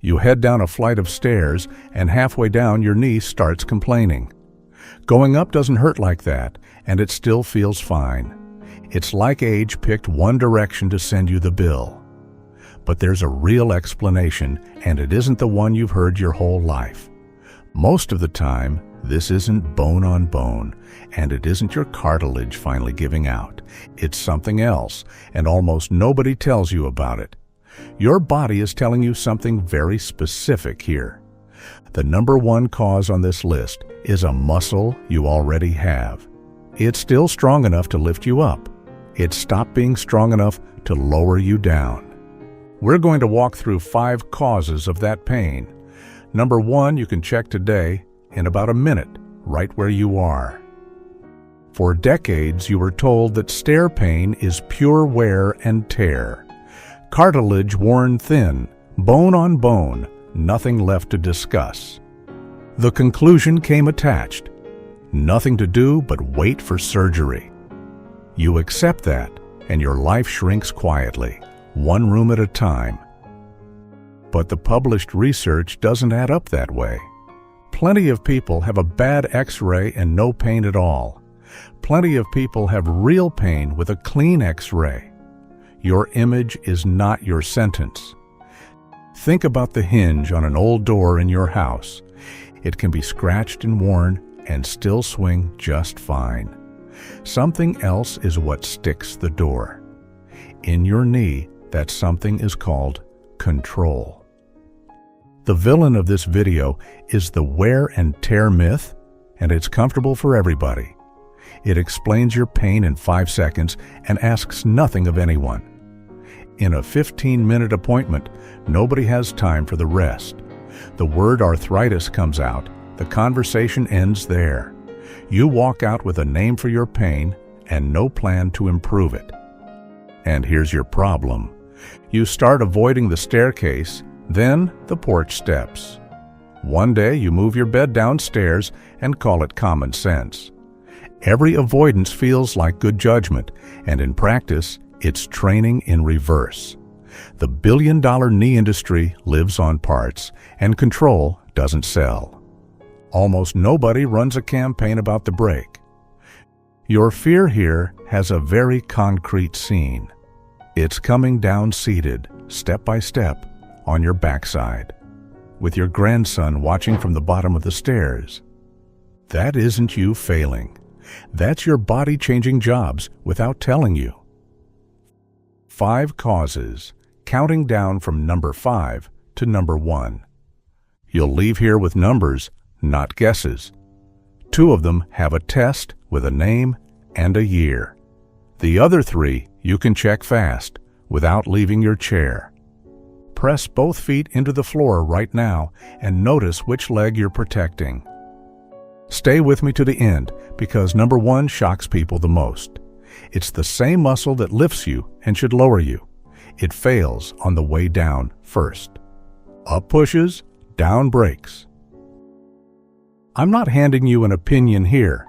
You head down a flight of stairs, and halfway down your knee starts complaining. Going up doesn't hurt like that, and it still feels fine. It's like age picked one direction to send you the bill. But there's a real explanation, and it isn't the one you've heard your whole life. Most of the time, this isn't bone on bone, and it isn't your cartilage finally giving out. It's something else, and almost nobody tells you about it. Your body is telling you something very specific here. The number one cause on this list is a muscle you already have. It's still strong enough to lift you up. It's stopped being strong enough to lower you down. We're going to walk through 5 causes of that pain. Number 1, you can check today in about a minute, right where you are. For decades, you were told that stair pain is pure wear and tear. Cartilage worn thin, bone on bone, nothing left to discuss. The conclusion came attached. Nothing to do but wait for surgery. You accept that, and your life shrinks quietly, one room at a time. But the published research doesn't add up that way. Plenty of people have a bad X-ray and no pain at all. Plenty of people have real pain with a clean X-ray. Your image is not your sentence. Think about the hinge on an old door in your house. It can be scratched and worn and still swing just fine. Something else is what sticks the door. In your knee, that something is called control. The villain of this video is the wear and tear myth, and it's comfortable for everybody. It explains your pain in 5 seconds and asks nothing of anyone. In a 15-minute appointment, nobody has time for the rest. The word arthritis comes out, the conversation ends there. You walk out with a name for your pain and no plan to improve it. And here's your problem. You start avoiding the staircase, then the porch steps. One day you move your bed downstairs and call it common sense. Every avoidance feels like good judgment, and in practice, it's training in reverse. The billion-dollar knee industry lives on parts, and control doesn't sell. Almost nobody runs a campaign about the break. Your fear here has a very concrete scene. It's coming down seated, step by step, on your backside, with your grandson watching from the bottom of the stairs. That isn't you failing. That's your body changing jobs without telling you. 5 causes, counting down from number 5 to number 1. You'll leave here with numbers, not guesses. 2 of them have a test with a name and a year. The other 3 you can check fast, without leaving your chair. Press both feet into the floor right now and notice which leg you're protecting. Stay with me to the end, because number 1 shocks people the most. It's the same muscle that lifts you and should lower you. It fails on the way down first. Up pushes, down breaks. I'm not handing you an opinion here.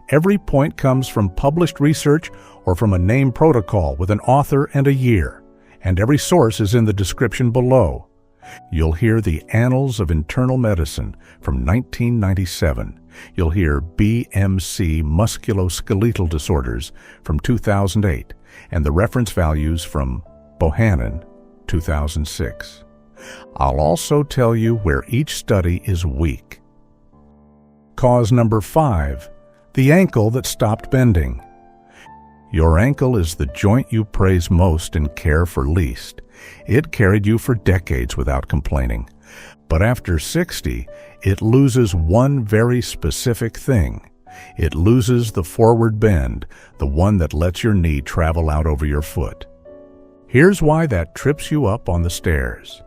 Every point comes from published research or from a named protocol with an author and a year, and every source is in the description below. You'll hear the Annals of Internal Medicine from 1997. You'll hear BMC musculoskeletal disorders from 2008, and the reference values from Bohannon, 2006. I'll also tell you where each study is weak. Cause number 5, the ankle that stopped bending. Your ankle is the joint you praise most and care for least. It carried you for decades without complaining. But after 60, it loses one very specific thing. It loses the forward bend, the one that lets your knee travel out over your foot. Here's why that trips you up on the stairs.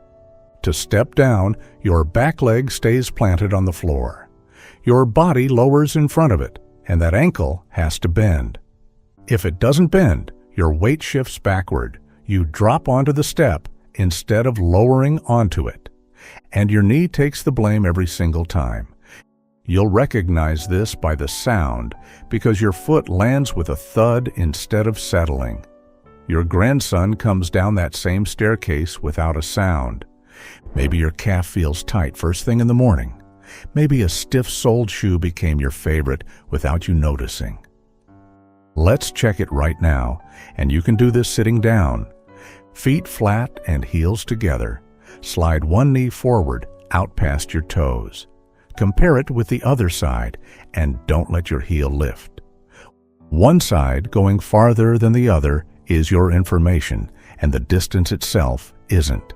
To step down, your back leg stays planted on the floor. Your body lowers in front of it, and that ankle has to bend. If it doesn't bend, your weight shifts backward. You drop onto the step instead of lowering onto it. And your knee takes the blame every single time. You'll recognize this by the sound, because your foot lands with a thud instead of settling. Your grandson comes down that same staircase without a sound. Maybe your calf feels tight first thing in the morning. Maybe a stiff-soled shoe became your favorite without you noticing. Let's check it right now, and you can do this sitting down. Feet flat and heels together. Slide one knee forward, out past your toes. Compare it with the other side, and don't let your heel lift. One side going farther than the other is your information, and the distance itself isn't.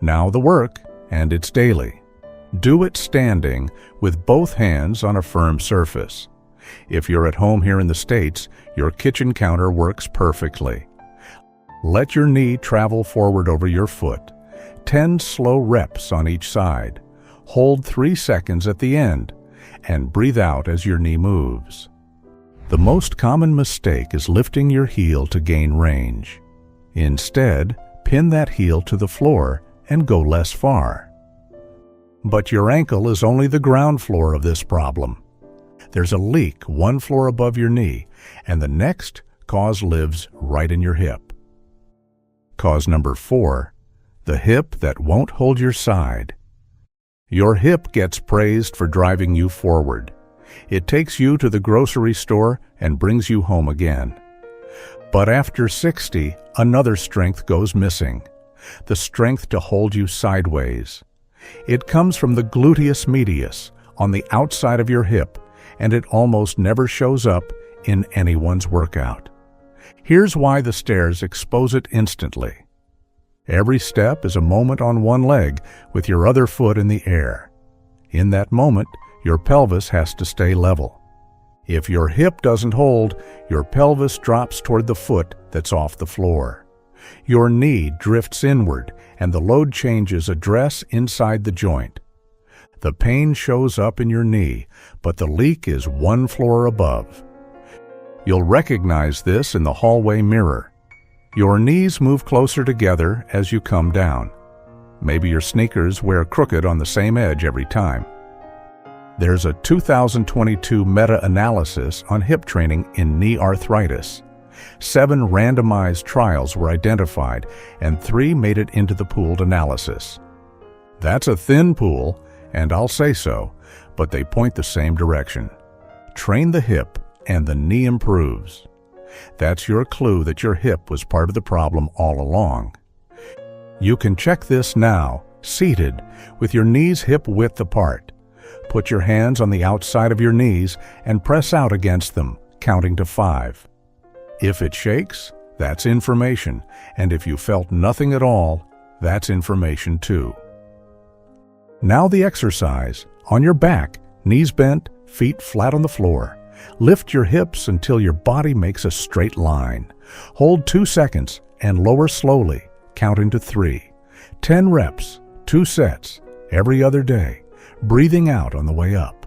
Now the work, and it's daily. Do it standing with both hands on a firm surface. If you're at home here in the States, your kitchen counter works perfectly. Let your knee travel forward over your foot. 10 slow reps on each side. Hold 3 seconds at the end, and breathe out as your knee moves. The most common mistake is lifting your heel to gain range. Instead, pin that heel to the floor and go less far. But your ankle is only the ground floor of this problem. There's a leak 1 floor above your knee, and the next cause lives right in your hip. Cause number 4, the hip that won't hold your side. Your hip gets praised for driving you forward. It takes you to the grocery store and brings you home again. But after 60, another strength goes missing, the strength to hold you sideways. It comes from the gluteus medius on the outside of your hip, and it almost never shows up in anyone's workout. Here's why the stairs expose it instantly. Every step is a moment on one leg with your other foot in the air. In that moment, your pelvis has to stay level. If your hip doesn't hold, your pelvis drops toward the foot that's off the floor. Your knee drifts inward, and the load changes address inside the joint. The pain shows up in your knee, but the leak is 1 floor above. You'll recognize this in the hallway mirror. Your knees move closer together as you come down. Maybe your sneakers wear crooked on the same edge every time. There's a 2022 meta-analysis on hip training in knee arthritis. 7 randomized trials were identified, and 3 made it into the pooled analysis. That's a thin pool, and I'll say so, but they point the same direction. Train the hip, and the knee improves. That's your clue that your hip was part of the problem all along. You can check this now, seated, with your knees hip-width apart. Put your hands on the outside of your knees and press out against them, counting to 5. If it shakes, that's information, and if you felt nothing at all, that's information too. Now the exercise. On your back, knees bent, feet flat on the floor. Lift your hips until your body makes a straight line. Hold 2 seconds and lower slowly, counting to 3. 10 reps, 2 sets, every other day, breathing out on the way up.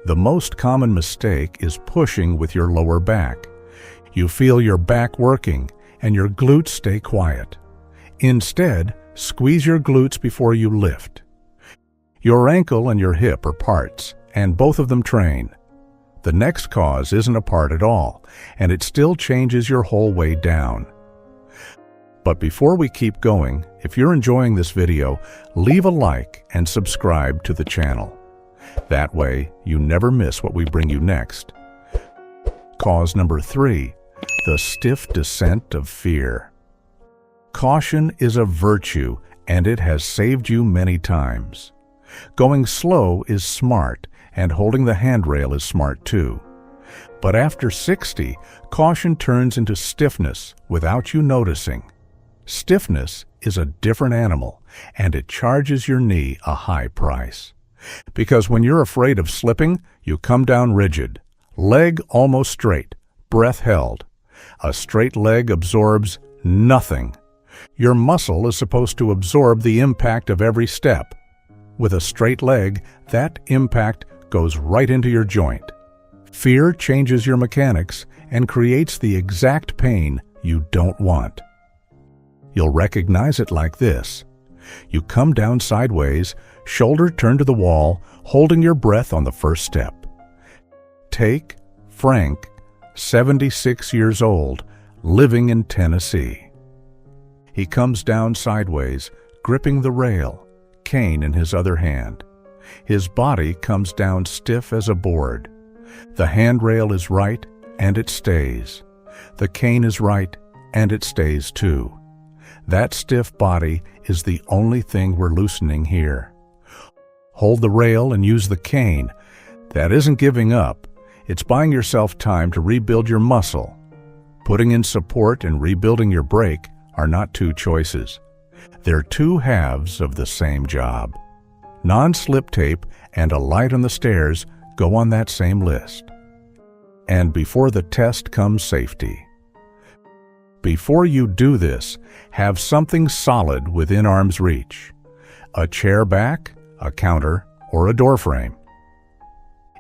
The most common mistake is pushing with your lower back. You feel your back working and your glutes stay quiet. Instead, squeeze your glutes before you lift. Your ankle and your hip are parts, and both of them train. The next cause isn't a part at all, and it still changes your whole way down. But before we keep going, if you're enjoying this video, leave a like and subscribe to the channel. That way, you never miss what we bring you next. Cause number 3, the stiff descent of fear. Caution is a virtue, and it has saved you many times. Going slow is smart, and holding the handrail is smart too. But after 60, caution turns into stiffness without you noticing. Stiffness is a different animal, and it charges your knee a high price. Because when you're afraid of slipping, you come down rigid. Leg almost straight, breath held. A straight leg absorbs nothing. Your muscle is supposed to absorb the impact of every step. With a straight leg, that impact goes right into your joint. Fear changes your mechanics and creates the exact pain you don't want. You'll recognize it like this. You come down sideways, shoulder turned to the wall, holding your breath on the first step. Take Frank, 76 years old, living in Tennessee. He comes down sideways, gripping the rail, cane in his other hand. His body comes down stiff as a board. The handrail is right, and it stays. The cane is right, and it stays too. That stiff body is the only thing we're loosening here. Hold the rail and use the cane. That isn't giving up. It's buying yourself time to rebuild your muscle. Putting in support and rebuilding your brake are not two choices. They're two halves of the same job. Non-slip tape and a light on the stairs go on that same list. And before the test comes safety. Before you do this, have something solid within arm's reach. A chair back, a counter, or a door frame.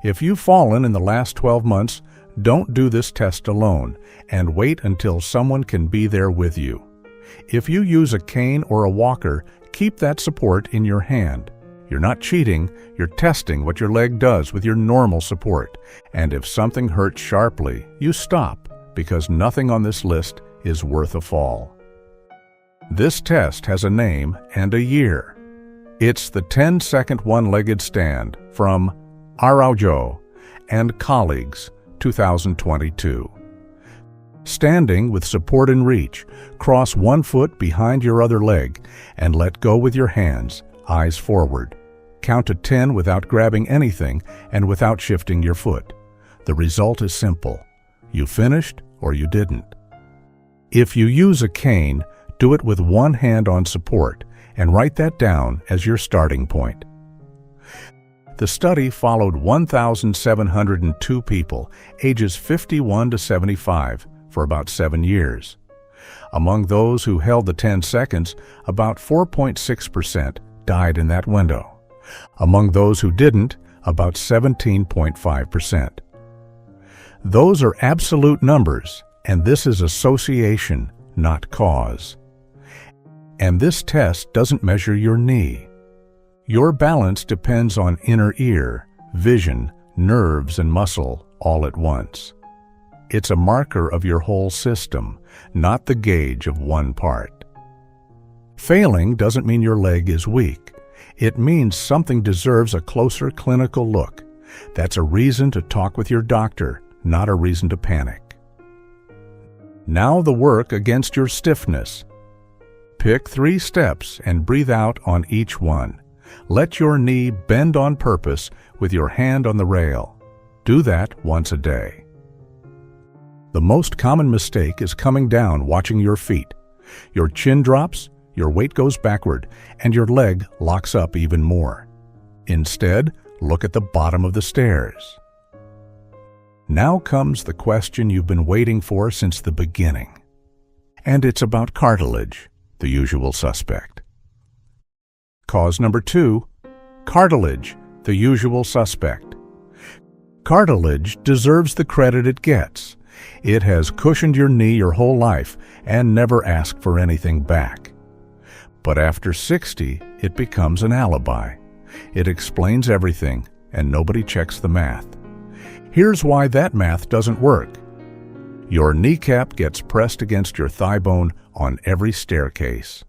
If you've fallen in the last 12 months, don't do this test alone and wait until someone can be there with you. If you use a cane or a walker, keep that support in your hand. You're not cheating, you're testing what your leg does with your normal support. And if something hurts sharply, you stop, because nothing on this list is worth a fall. This test has a name and a year. It's the 10-second one-legged stand from Araujo and colleagues, 2022. Standing with support in reach, cross one foot behind your other leg and let go with your hands, eyes forward. Count to 10 without grabbing anything and without shifting your foot. The result is simple. You finished or you didn't. If you use a cane, do it with one hand on support and write that down as your starting point. The study followed 1,702 people, ages 51 to 75, for about 7 years. Among those who held the 10 seconds, about 4.6% died in that window. Among those who didn't, about 17.5%. Those are absolute numbers, and this is association, not cause. And this test doesn't measure your knee. Your balance depends on inner ear, vision, nerves, and muscle all at once. It's a marker of your whole system, not the gauge of one part. Failing doesn't mean your leg is weak. It means something deserves a closer clinical look. That's a reason to talk with your doctor, not a reason to panic. Now the work against your stiffness. Pick 3 steps and breathe out on each one. Let your knee bend on purpose with your hand on the rail. Do that once a day. The most common mistake is coming down watching your feet. Your chin drops, your weight goes backward, and your leg locks up even more. Instead, look at the bottom of the stairs. Now comes the question you've been waiting for since the beginning. And it's about cartilage, the usual suspect. Cause number 2, cartilage, the usual suspect. Cartilage deserves the credit it gets. It has cushioned your knee your whole life and never asked for anything back. But after 60, it becomes an alibi. It explains everything, and nobody checks the math. Here's why that math doesn't work. Your kneecap gets pressed against your thigh bone on every staircase.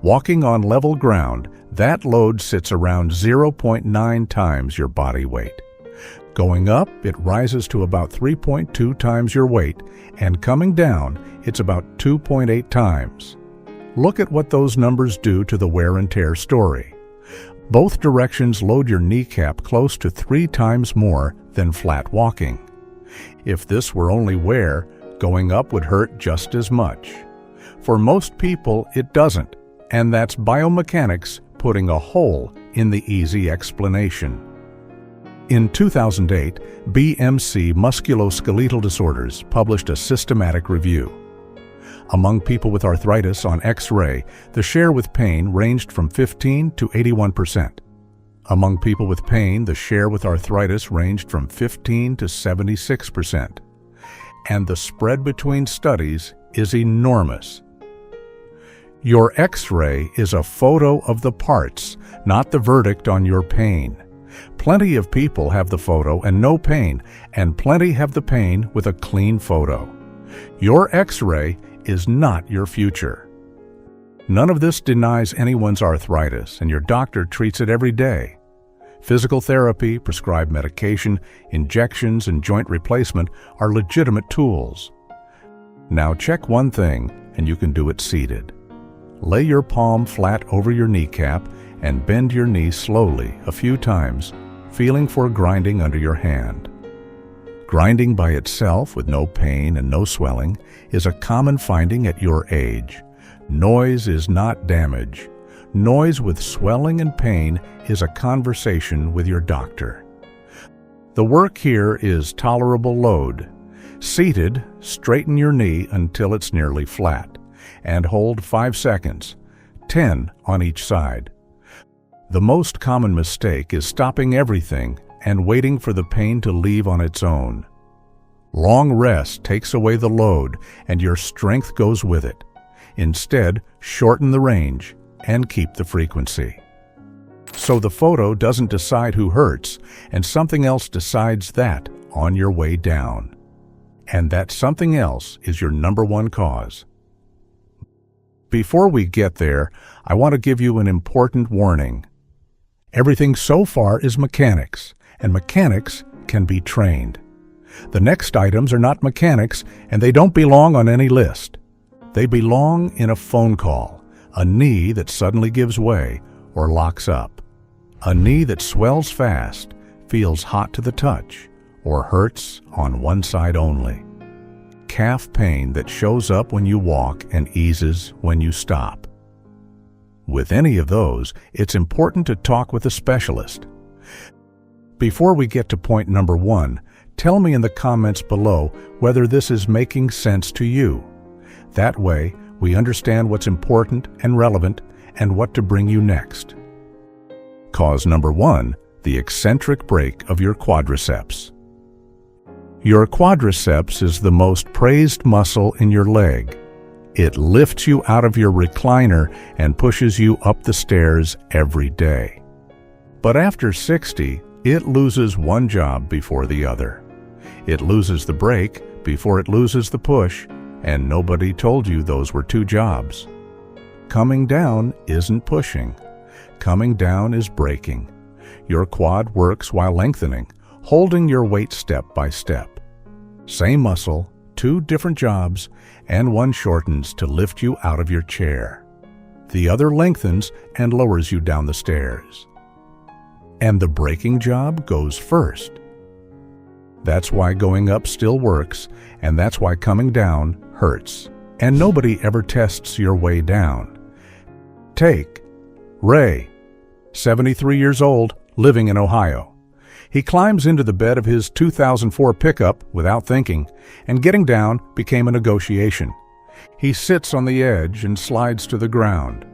Walking on level ground, that load sits around 0.9 times your body weight. Going up, it rises to about 3.2 times your weight, and coming down, it's about 2.8 times. Look at what those numbers do to the wear and tear story. Both directions load your kneecap close to 3 times more than flat walking. If this were only wear, going up would hurt just as much. For most people, it doesn't, and that's biomechanics putting a hole in the easy explanation. In 2008, BMC Musculoskeletal Disorders published a systematic review. Among people with arthritis on X-ray, the share with pain ranged from 15 to 81%. Among people with pain, the share with arthritis ranged from 15 to 76%. And the spread between studies is enormous. Your X-ray is a photo of the parts, not the verdict on your pain. Plenty of people have the photo and no pain, and plenty have the pain with a clean photo. Your X-ray is not your future. None of this denies anyone's arthritis, and your doctor treats it every day. Physical therapy, prescribed medication, injections, and joint replacement are legitimate tools. Now check one thing, and you can do it seated. Lay your palm flat over your kneecap and bend your knee slowly a few times, feeling for grinding under your hand. Grinding by itself with no pain and no swelling is a common finding at your age. Noise is not damage. Noise with swelling and pain is a conversation with your doctor. The work here is tolerable load. Seated, straighten your knee until it's nearly flat, and hold 5 seconds, 10 on each side. The most common mistake is stopping everything and waiting for the pain to leave on its own. Long rest takes away the load, and your strength goes with it. Instead, shorten the range and keep the frequency. So the photo doesn't decide who hurts, and something else decides that on your way down. And that something else is your number one cause. Before we get there, I want to give you an important warning. Everything so far is mechanics, and mechanics can be trained. The next items are not mechanics, and they don't belong on any list. They belong in a phone call, a knee that suddenly gives way or locks up, a knee that swells fast, feels hot to the touch, or hurts on one side only, calf pain that shows up when you walk and eases when you stop. With any of those, it's important to talk with a specialist. Before we get to point number 1, tell me in the comments below whether this is making sense to you. That way, we understand what's important and relevant and what to bring you next. Cause number 1, the eccentric break of your quadriceps. Your quadriceps is the most praised muscle in your leg. It lifts you out of your recliner and pushes you up the stairs every day. But after 60, it loses one job before the other. It loses the brake before it loses the push, and nobody told you those were 2 jobs. Coming down isn't pushing. Coming down is braking. Your quad works while lengthening, holding your weight step by step. Same muscle, 2 different jobs, and one shortens to lift you out of your chair. The other lengthens and lowers you down the stairs. And the braking job goes first. That's why going up still works, and that's why coming down hurts. And nobody ever tests your way down. Take Ray, 73 years old, living in Ohio. He climbs into the bed of his 2004 pickup without thinking, and getting down became a negotiation. He sits on the edge and slides to the ground.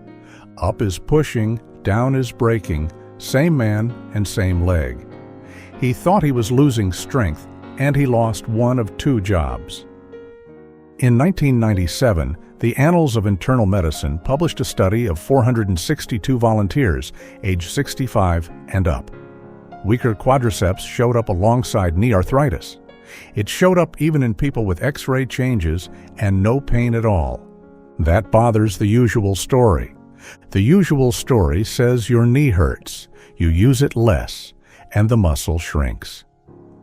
Up is pushing, down is braking, same man and same leg. He thought he was losing strength, and he lost one of 2 jobs. In 1997, the Annals of Internal Medicine published a study of 462 volunteers aged 65 and up. Weaker quadriceps showed up alongside knee arthritis. It showed up even in people with X-ray changes and no pain at all. That bothers the usual story. The usual story says your knee hurts, you use it less, and the muscle shrinks.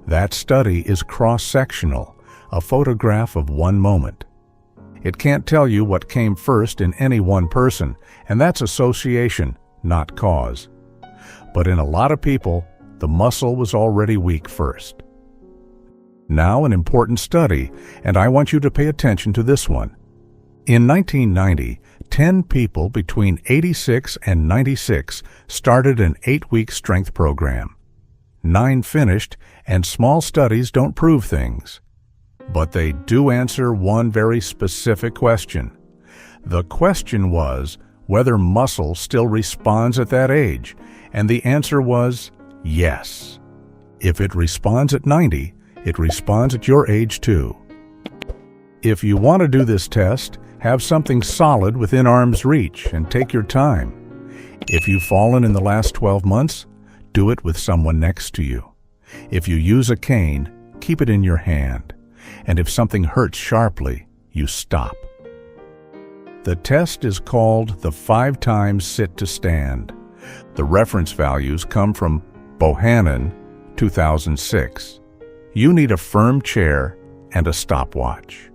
That study is cross-sectional, a photograph of one moment. It can't tell you what came first in any one person, and that's association, not cause. But in a lot of people, the muscle was already weak first. Now an important study, and I want you to pay attention to this one. In 1990, 10 people between 86 and 96 started an 8-week strength program. 9 finished, and small studies don't prove things. But they do answer one very specific question. The question was whether muscle still responds at that age, and the answer was yes. If it responds at 90, it responds at your age too. If you want to do this test, have something solid within arm's reach and take your time. If you've fallen in the last 12 months, do it with someone next to you. If you use a cane, keep it in your hand. And if something hurts sharply, you stop. The test is called the 5 times sit to stand. The reference values come from Bohannon, 2006. You need a firm chair and a stopwatch.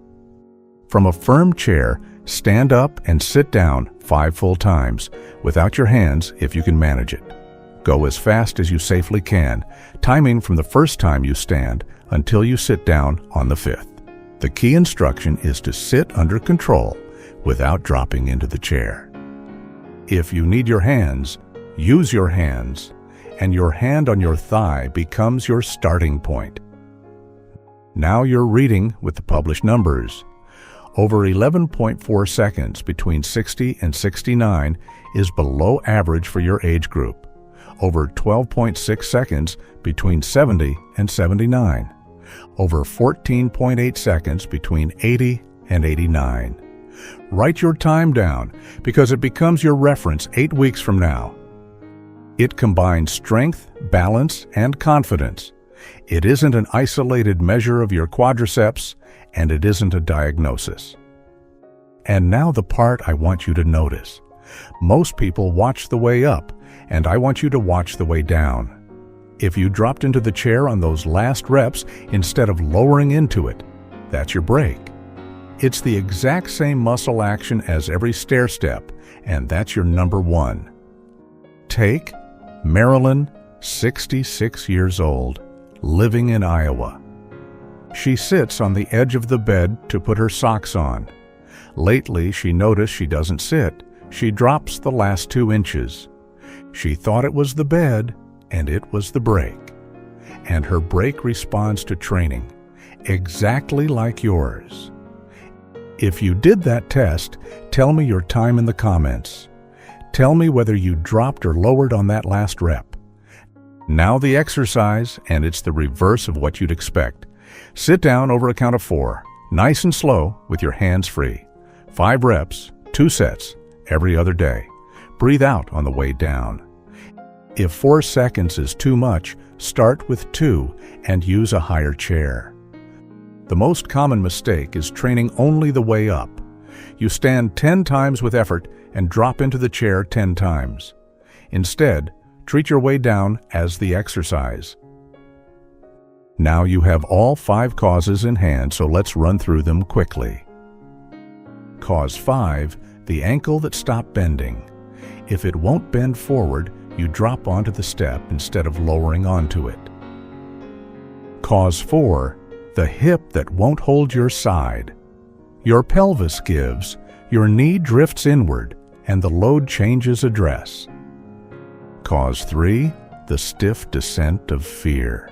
From a firm chair, stand up and sit down 5 full times, without your hands if you can manage it. Go as fast as you safely can, timing from the first time you stand until you sit down on the 5th. The key instruction is to sit under control without dropping into the chair. If you need your hands, use your hands, and your hand on your thigh becomes your starting point. Now you're reading with the published numbers. Over 11.4 seconds between 60 and 69 is below average for your age group. Over 12.6 seconds between 70 and 79. Over 14.8 seconds between 80 and 89. Write your time down because it becomes your reference 8 weeks from now. It combines strength, balance, and confidence. It isn't an isolated measure of your quadriceps, and it isn't a diagnosis. And now the part I want you to notice. Most people watch the way up, and I want you to watch the way down. If you dropped into the chair on those last reps instead of lowering into it, that's your break. It's the exact same muscle action as every stair step, and that's your number 1. Take Marilyn, 66 years old, living in Iowa. She sits on the edge of the bed to put her socks on. Lately, she noticed she doesn't sit. She drops the last 2 inches. She thought it was the bed, and it was the brake. And her brake responds to training, exactly like yours. If you did that test, tell me your time in the comments. Tell me whether you dropped or lowered on that last rep. Now the exercise, and it's the reverse of what you'd expect. Sit down over a count of 4, nice and slow with your hands free. 5 reps, 2 sets, every other day. Breathe out on the way down. If 4 seconds is too much, start with 2 and use a higher chair. The most common mistake is training only the way up. You stand 10 times with effort and drop into the chair 10 times. Instead, treat your way down as the exercise. Now you have all 5 causes in hand, so let's run through them quickly. Cause 5, the ankle that stopped bending. If it won't bend forward, you drop onto the step instead of lowering onto it. Cause 4, the hip that won't hold your side. Your pelvis gives, your knee drifts inward, and the load changes address. Cause 3, the stiff descent of fear.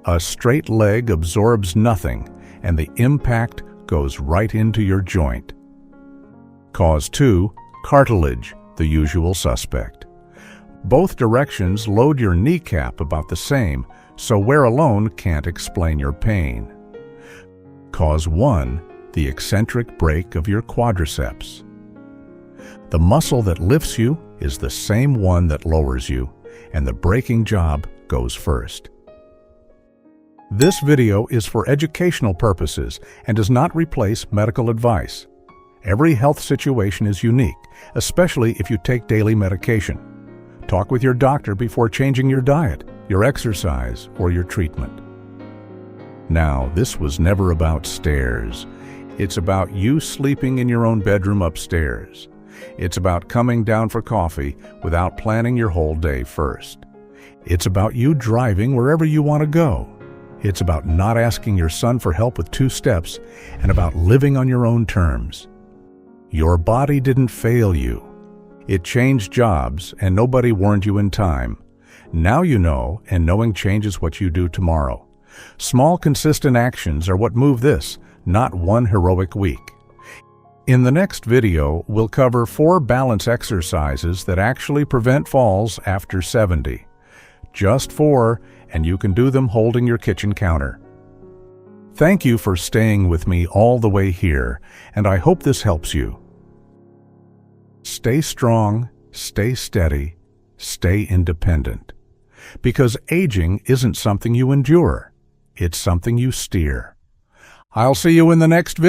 A straight leg absorbs nothing, and the impact goes right into your joint. Cause 2, cartilage, the usual suspect. Both directions load your kneecap about the same, so wear alone can't explain your pain. Cause 1, the eccentric break of your quadriceps. The muscle that lifts you is the same one that lowers you, and the braking job goes first. This video is for educational purposes and does not replace medical advice. Every health situation is unique, especially if you take daily medication. Talk with your doctor before changing your diet, your exercise, or your treatment. Now, this was never about stairs. It's about you sleeping in your own bedroom upstairs. It's about coming down for coffee without planning your whole day first. It's about you driving wherever you want to go. It's about not asking your son for help with 2 steps and about living on your own terms. Your body didn't fail you. It changed jobs and nobody warned you in time. Now you know, and knowing changes what you do tomorrow. Small, consistent actions are what move this, not one heroic week. In the next video, we'll cover 4 balance exercises that actually prevent falls after 70. Just 4, and you can do them holding your kitchen counter. Thank you for staying with me all the way here, and I hope this helps you. Stay strong, stay steady, stay independent. Because aging isn't something you endure, it's something you steer. I'll see you in the next video.